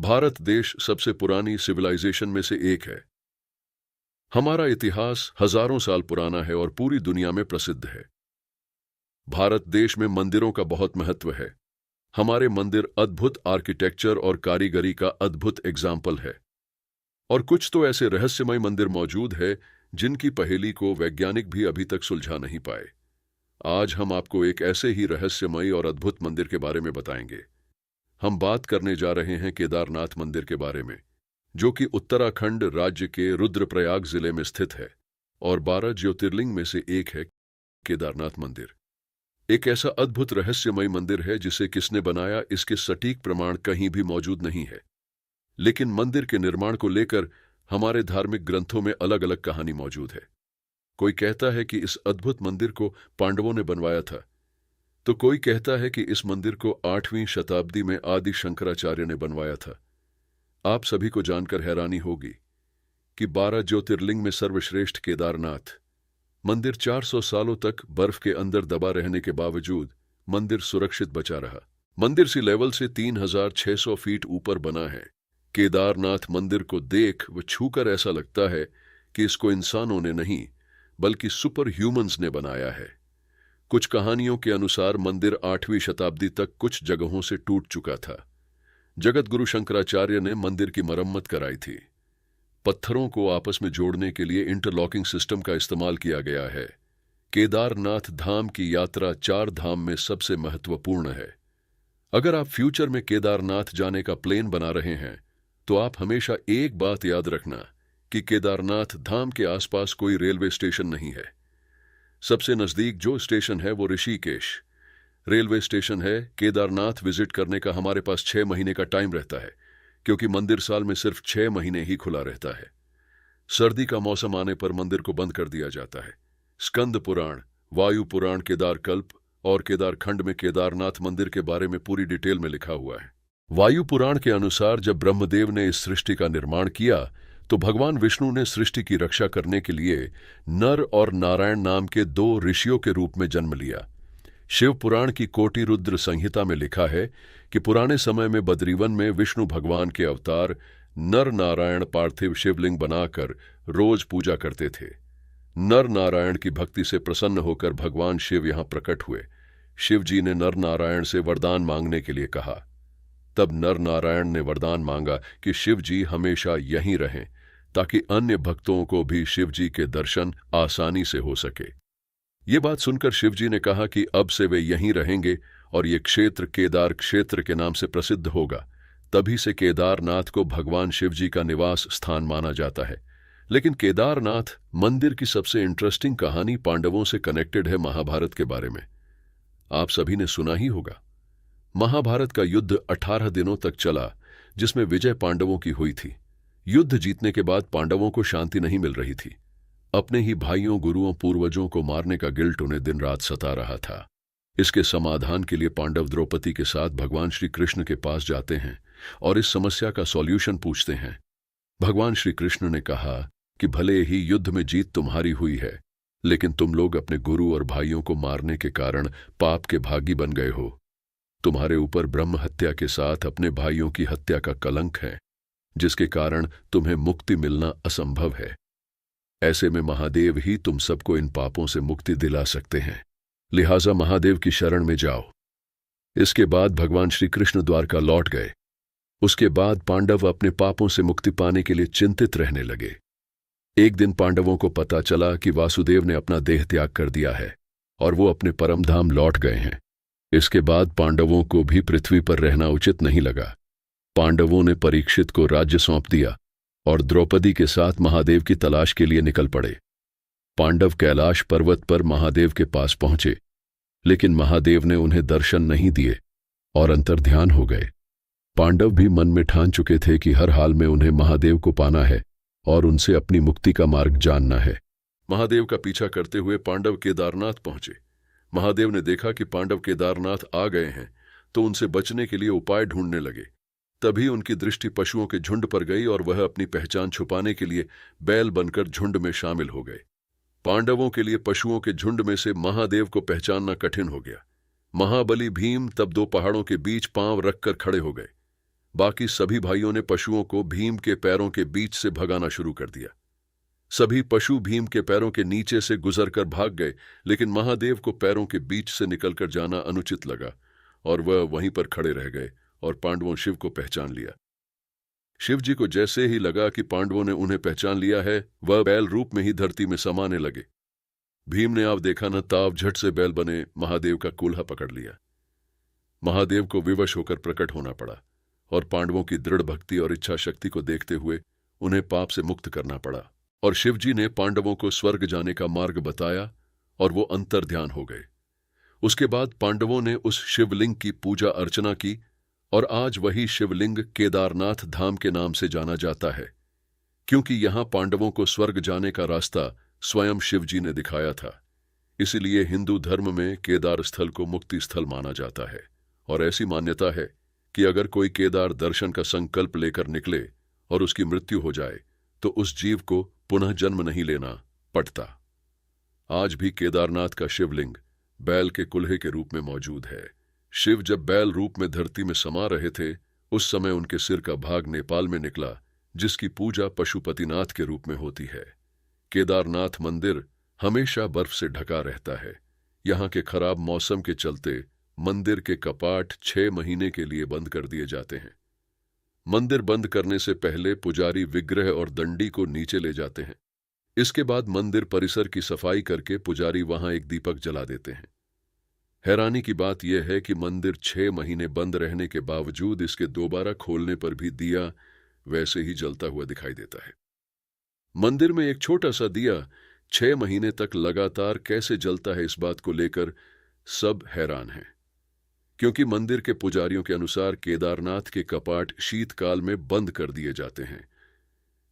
भारत देश सबसे पुरानी सिविलाइजेशन में से एक है। हमारा इतिहास हजारों साल पुराना है और पूरी दुनिया में प्रसिद्ध है। भारत देश में मंदिरों का बहुत महत्व है। हमारे मंदिर अद्भुत आर्किटेक्चर और कारीगरी का अद्भुत एग्जाम्पल है। और कुछ तो ऐसे रहस्यमय मंदिर मौजूद है जिनकी पहेली को वैज्ञानिक भी अभी तक सुलझा नहीं पाए। आज हम आपको एक ऐसे ही रहस्यमय और अद्भुत मंदिर के बारे में बताएंगे। हम बात करने जा रहे हैं केदारनाथ मंदिर के बारे में, जो कि उत्तराखंड राज्य के रुद्रप्रयाग जिले में स्थित है और 12 ज्योतिर्लिंग में से एक है। केदारनाथ मंदिर एक ऐसा अद्भुत रहस्यमय मंदिर है जिसे किसने बनाया इसके सटीक प्रमाण कहीं भी मौजूद नहीं है। लेकिन मंदिर के निर्माण को लेकर हमारे धार्मिक ग्रंथों में अलग अलग कहानी मौजूद है। कोई कहता है कि इस अद्भुत मंदिर को पांडवों ने बनवाया था, तो कोई कहता है कि इस मंदिर को 8वीं शताब्दी में आदि शंकराचार्य ने बनवाया था। आप सभी को जानकर हैरानी होगी कि 12 ज्योतिर्लिंग में सर्वश्रेष्ठ केदारनाथ मंदिर 400 सालों तक बर्फ के अंदर दबा रहने के बावजूद मंदिर सुरक्षित बचा रहा। मंदिर सी लेवल से 3600 फीट ऊपर बना है। केदारनाथ मंदिर को देख व छूकर ऐसा लगता है कि इसको इंसानों ने नहीं बल्कि सुपर ह्यूमंस ने बनाया है। कुछ कहानियों के अनुसार मंदिर 8वीं शताब्दी तक कुछ जगहों से टूट चुका था। जगत गुरु शंकराचार्य ने मंदिर की मरम्मत कराई थी। पत्थरों को आपस में जोड़ने के लिए इंटरलॉकिंग सिस्टम का इस्तेमाल किया गया है। केदारनाथ धाम की यात्रा 4 धाम में सबसे महत्वपूर्ण है। अगर आप फ्यूचर में केदारनाथ जाने का प्लान बना रहे हैं तो आप हमेशा एक बात याद रखना कि केदारनाथ धाम के आसपास कोई रेलवे स्टेशन नहीं है। सबसे नजदीक जो स्टेशन है वो ऋषिकेश रेलवे स्टेशन है। केदारनाथ विजिट करने का हमारे पास 6 महीने का टाइम रहता है, क्योंकि मंदिर साल में सिर्फ 6 महीने ही खुला रहता है। सर्दी का मौसम आने पर मंदिर को बंद कर दिया जाता है। स्कंद पुराण, वायु पुराण, केदारकल्प और केदारखंड में केदारनाथ मंदिर के बारे में पूरी डिटेल में लिखा हुआ है। वायु पुराण के अनुसार जब ब्रह्मदेव ने इस सृष्टि का निर्माण किया तो भगवान विष्णु ने सृष्टि की रक्षा करने के लिए नर और नारायण नाम के 2 ऋषियों के रूप में जन्म लिया। शिव पुराण की कोटि रुद्र संहिता में लिखा है कि पुराने समय में बद्रीवन में विष्णु भगवान के अवतार नर नारायण पार्थिव शिवलिंग बनाकर रोज पूजा करते थे। नर नारायण की भक्ति से प्रसन्न होकर भगवान शिव यहां प्रकट हुए। शिव जी ने नर नारायण से वरदान मांगने के लिए कहा। तब नर नारायण ने वरदान मांगा कि शिव जी हमेशा यहीं रहें ताकि अन्य भक्तों को भी शिव जी के दर्शन आसानी से हो सके। ये बात सुनकर शिव जी ने कहा कि अब से वे यहीं रहेंगे और ये क्षेत्र केदार क्षेत्र के नाम से प्रसिद्ध होगा। तभी से केदारनाथ को भगवान शिव जी का निवास स्थान माना जाता है। लेकिन केदारनाथ मंदिर की सबसे इंटरेस्टिंग कहानी पांडवों से कनेक्टेड है महाभारत के बारे में। आप सभी ने सुना ही होगा। महाभारत का युद्ध 18 दिनों तक चला, जिसमें विजय पांडवों की हुई थी। युद्ध जीतने के बाद पांडवों को शांति नहीं मिल रही थी। अपने ही भाइयों, गुरुओं, पूर्वजों को मारने का गिल्ट उन्हें दिन रात सता रहा था। इसके समाधान के लिए पांडव द्रौपदी के साथ भगवान श्री कृष्ण के पास जाते हैं और इस समस्या का सॉल्यूशन पूछते हैं। भगवान श्री कृष्ण ने कहा कि भले ही युद्ध में जीत तुम्हारी हुई है, लेकिन तुम लोग अपने गुरु और भाइयों को मारने के कारण पाप के भागी बन गए हो। तुम्हारे ऊपर ब्रह्म हत्या के साथ अपने भाइयों की हत्या का कलंक है, जिसके कारण तुम्हें मुक्ति मिलना असंभव है। ऐसे में महादेव ही तुम सबको इन पापों से मुक्ति दिला सकते हैं, लिहाजा महादेव की शरण में जाओ। इसके बाद भगवान श्री कृष्ण द्वारका लौट गए। उसके बाद पांडव अपने पापों से मुक्ति पाने के लिए चिंतित रहने लगे। एक दिन पांडवों को पता चला कि वासुदेव ने अपना देह त्याग कर दिया है और वो अपने परम धाम लौट गए हैं। इसके बाद पांडवों को भी पृथ्वी पर रहना उचित नहीं लगा। पांडवों ने परीक्षित को राज्य सौंप दिया और द्रौपदी के साथ महादेव की तलाश के लिए निकल पड़े। पांडव कैलाश पर्वत पर महादेव के पास पहुंचे, लेकिन महादेव ने उन्हें दर्शन नहीं दिए और अंतर्ध्यान हो गए। पांडव भी मन में ठान चुके थे कि हर हाल में उन्हें महादेव को पाना है और उनसे अपनी मुक्ति का मार्ग जानना है। महादेव का पीछा करते हुए पांडव केदारनाथ पहुंचे। महादेव ने देखा कि पांडव केदारनाथ आ गए हैं तो उनसे बचने के लिए उपाय ढूंढने लगे। तभी उनकी दृष्टि पशुओं के झुंड पर गई और वह अपनी पहचान छुपाने के लिए बैल बनकर झुंड में शामिल हो गए। पांडवों के लिए पशुओं के झुंड में से महादेव को पहचानना कठिन हो गया। महाबली भीम तब 2 पहाड़ों के बीच पांव रखकर खड़े हो गए। बाकी सभी भाइयों ने पशुओं को भीम के पैरों के बीच से भगाना शुरू कर दिया। सभी पशु भीम के पैरों के नीचे से गुजरकर भाग गए, लेकिन महादेव को पैरों के बीच से निकलकर जाना अनुचित लगा और वह वहीं पर खड़े रह गए और पांडवों शिव को पहचान लिया। शिव जी को जैसे ही लगा कि पांडवों ने उन्हें पहचान लिया है, वह बैल रूप में ही धरती में समाने लगे। भीम ने अब देखा न ताव झट से बैल बने महादेव का कूल्हा पकड़ लिया। महादेव को विवश होकर प्रकट होना पड़ा और पांडवों की दृढ़ भक्ति और इच्छा शक्ति को देखते हुए उन्हें पाप से मुक्त करना पड़ा और शिवजी ने पांडवों को स्वर्ग जाने का मार्ग बताया और वो अंतर्ध्यान हो गए। उसके बाद पांडवों ने उस शिवलिंग की पूजा अर्चना की और आज वही शिवलिंग केदारनाथ धाम के नाम से जाना जाता है, क्योंकि यहां पांडवों को स्वर्ग जाने का रास्ता स्वयं शिवजी ने दिखाया था। इसीलिए हिंदू धर्म में केदार स्थल को मुक्ति स्थल माना जाता है और ऐसी मान्यता है कि अगर कोई केदार दर्शन का संकल्प लेकर निकले और उसकी मृत्यु हो जाए तो उस जीव को पुनः जन्म नहीं लेना पड़ता। आज भी केदारनाथ का शिवलिंग बैल के कुल्हे के रूप में मौजूद है। शिव जब बैल रूप में धरती में समा रहे थे, उस समय उनके सिर का भाग नेपाल में निकला, जिसकी पूजा पशुपतिनाथ के रूप में होती है। केदारनाथ मंदिर हमेशा बर्फ से ढका रहता है। यहाँ के खराब मौसम के चलते मंदिर के कपाट 6 महीने के लिए बंद कर दिए जाते हैं। मंदिर बंद करने से पहले पुजारी विग्रह और दंडी को नीचे ले जाते हैं। इसके बाद मंदिर परिसर की सफाई करके पुजारी वहां एक दीपक जला देते हैं। हैरानी की बात यह है कि मंदिर 6 महीने बंद रहने के बावजूद इसके दोबारा खोलने पर भी दिया वैसे ही जलता हुआ दिखाई देता है। मंदिर में एक छोटा सा दिया 6 महीने तक लगातार कैसे जलता है, इस बात को लेकर सब हैरान हैं, क्योंकि मंदिर के पुजारियों के अनुसार केदारनाथ के कपाट शीतकाल में बंद कर दिए जाते हैं।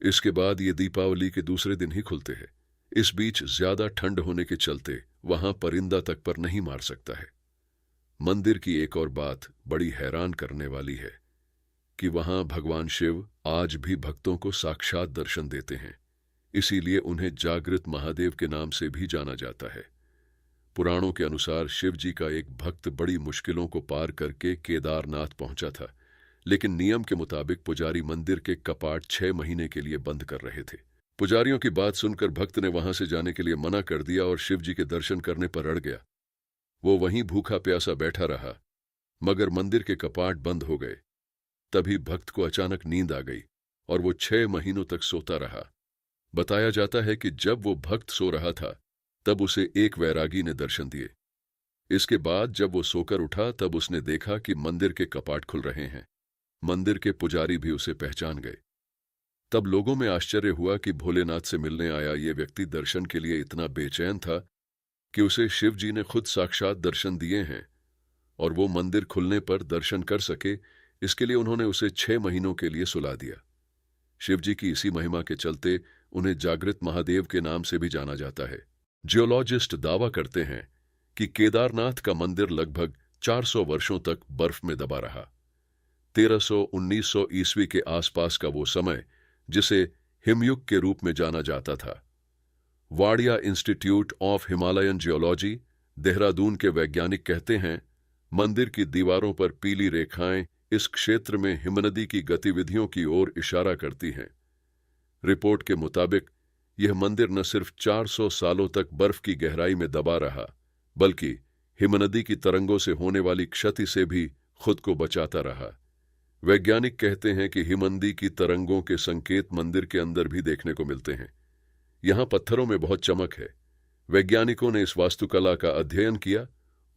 इसके बाद ये दीपावली के दूसरे दिन ही खुलते हैं। इस बीच ज्यादा ठंड होने के चलते वहां परिंदा तक पर नहीं मार सकता है। मंदिर की एक और बात बड़ी हैरान करने वाली है कि वहां भगवान शिव आज भी भक्तों को साक्षात दर्शन देते हैं। इसीलिए उन्हें जागृत महादेव के नाम से भी जाना जाता है। पुराणों के अनुसार शिव जी का एक भक्त बड़ी मुश्किलों को पार करके केदारनाथ पहुंचा था, लेकिन नियम के मुताबिक पुजारी मंदिर के कपाट 6 महीने के लिए बंद कर रहे थे। पुजारियों की बात सुनकर भक्त ने वहां से जाने के लिए मना कर दिया और शिव जी के दर्शन करने पर अड़ गया। वो वहीं भूखा प्यासा बैठा रहा, मगर मंदिर के कपाट बंद हो गए। तभी भक्त को अचानक नींद आ गई और वो 6 महीनों तक सोता रहा। बताया जाता है कि जब वो भक्त सो रहा था तब उसे एक वैरागी ने दर्शन दिए। इसके बाद जब वो सोकर उठा तब उसने देखा कि मंदिर के कपाट खुल रहे हैं। मंदिर के पुजारी भी उसे पहचान गए। तब लोगों में आश्चर्य हुआ कि भोलेनाथ से मिलने आया ये व्यक्ति दर्शन के लिए इतना बेचैन था कि उसे शिव जी ने खुद साक्षात दर्शन दिए हैं और वो मंदिर खुलने पर दर्शन कर सके, इसके लिए उन्होंने उसे 6 महीनों के लिए सुला दिया। शिव जी की इसी महिमा के चलते उन्हें जागृत महादेव के नाम से भी जाना जाता है। जियोलॉजिस्ट दावा करते हैं कि केदारनाथ का मंदिर लगभग 400 वर्षों तक बर्फ में दबा रहा। 1300-1900 ईस्वी के आसपास का वो समय जिसे हिमयुग के रूप में जाना जाता था। Wadia institute of Himalayan geology, Dehradun के वैज्ञानिक कहते हैं, मंदिर की दीवारों पर पीली रेखाएं इस क्षेत्र में हिमनदी की गतिविधियों की ओर इशारा करती हैं। रिपोर्ट के मुताबिक यह मंदिर न सिर्फ 400 सालों तक बर्फ की गहराई में दबा रहा, बल्कि हिमनदी की तरंगों से होने वाली क्षति से भी खुद को बचाता रहा। वैज्ञानिक कहते हैं कि हिमनदी की तरंगों के संकेत मंदिर के अंदर भी देखने को मिलते हैं। यहाँ पत्थरों में बहुत चमक है। वैज्ञानिकों ने इस वास्तुकला का अध्ययन किया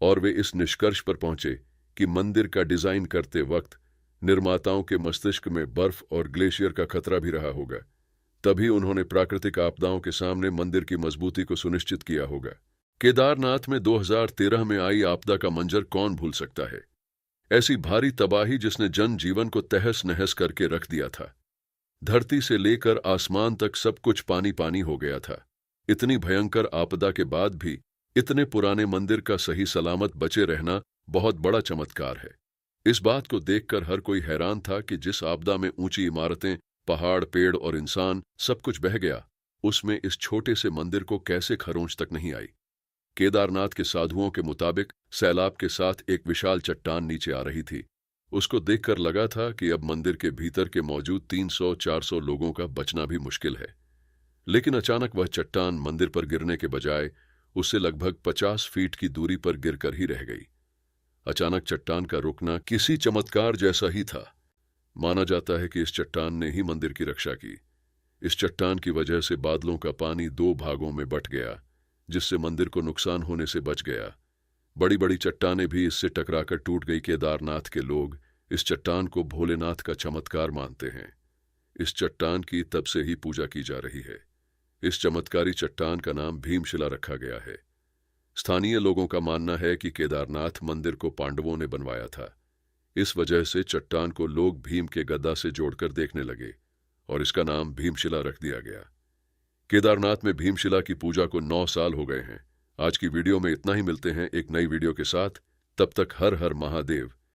और वे इस निष्कर्ष पर पहुंचे कि मंदिर का डिजाइन करते वक्त निर्माताओं के मस्तिष्क में बर्फ और ग्लेशियर का खतरा भी रहा होगा। तभी उन्होंने प्राकृतिक आपदाओं के सामने मंदिर की मजबूती को सुनिश्चित किया होगा। केदारनाथ में 2013 में आई आपदा का मंजर कौन भूल सकता है। ऐसी भारी तबाही जिसने जनजीवन को तहस नहस करके रख दिया था। धरती से लेकर आसमान तक सब कुछ पानी पानी हो गया था। इतनी भयंकर आपदा के बाद भी इतने पुराने मंदिर का सही सलामत बचे रहना बहुत बड़ा चमत्कार है। इस बात को देखकर हर कोई हैरान था कि जिस आपदा में ऊंची इमारतें, पहाड़, पेड़ और इंसान सब कुछ बह गया, उसमें इस छोटे से मंदिर को कैसे खरोंच तक नहीं आई। केदारनाथ के साधुओं के मुताबिक सैलाब के साथ एक विशाल चट्टान नीचे आ रही थी उसको देखकर लगा था कि अब मंदिर के भीतर के मौजूद 300-400 लोगों का बचना भी मुश्किल है। लेकिन अचानक वह चट्टान मंदिर पर गिरने के बजाय उससे लगभग 50 फीट की दूरी पर गिरकर ही रह गई। अचानक चट्टान का रुकना किसी चमत्कार जैसा ही था। माना जाता है कि इस चट्टान ने ही मंदिर की रक्षा की। इस चट्टान की वजह से बादलों का पानी 2 भागों में बंट गया, जिससे मंदिर को नुकसान होने से बच गया। बड़ी बड़ी चट्टानें भी इससे टकराकर टूट गई। केदारनाथ के लोग इस चट्टान को भोलेनाथ का चमत्कार मानते हैं। इस चट्टान की तब से ही पूजा की जा रही है। इस चमत्कारी चट्टान का नाम भीमशिला रखा गया है। स्थानीय लोगों का मानना है कि केदारनाथ मंदिर को पांडवों ने बनवाया था। इस वजह से चट्टान को लोग भीम के गदा से जोड़कर देखने लगे और इसका नाम भीमशिला रख दिया गया। केदारनाथ में भीमशिला की पूजा को 9 साल हो गए हैं। आज की वीडियो में इतना ही। मिलते हैं एक नई वीडियो के साथ। तब तक हर हर महादेव।